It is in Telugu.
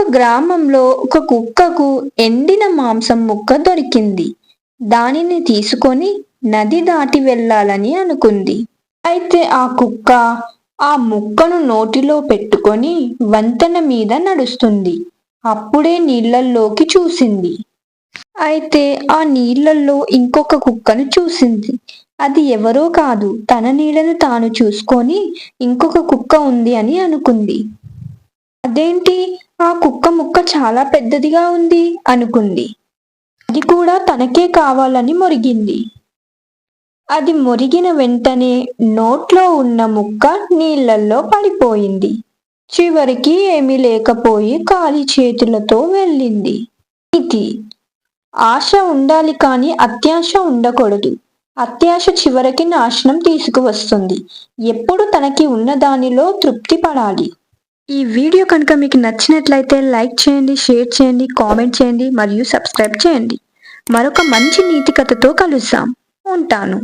ఒక గ్రామంలో ఒక కుక్కకు ఎండిన మాంసం ముక్క దొరికింది. దానిని తీసుకొని నది దాటి వెళ్ళాలని అనుకుంది. అయితే ఆ కుక్క ఆ ముక్కను నోటిలో పెట్టుకొని వంతెన మీద నడుస్తుంది. అప్పుడే నీళ్ళల్లోకి చూసింది. అయితే ఆ నీళ్ళల్లో ఇంకొక కుక్కను చూసింది. అది ఎవరో కాదు, తన నీడను తాను చూసుకొని ఇంకొక కుక్క ఉంది అని అనుకుంది. అదేంటి, ఆ కుక్క ముక్క చాలా పెద్దదిగా ఉంది అనుకుంది. అది కూడా తనకే కావాలని మొరిగింది. అది మొరిగిన వెంటనే నోట్లో ఉన్న ముక్క నీళ్ళల్లో పడిపోయింది. చివరికి ఏమీ లేకపోయి ఖాళీ చేతులతో వెళ్ళింది. ఇది ఆశ ఉండాలి కానీ అత్యాశ ఉండకూడదు. అత్యాశ చివరికి నాశనం తీసుకువస్తుంది. ఎప్పుడు తనకి ఉన్న దానిలో తృప్తి పడాలి. ఈ వీడియో కనుక మీకు నచ్చినట్లయితే లైక్ చేయండి, షేర్ చేయండి, కామెంట్ చేయండి మరియు సబ్స్క్రైబ్ చేయండి. మరొక మంచి నీతి కథతో కలుద్దాం. ఉంటాను.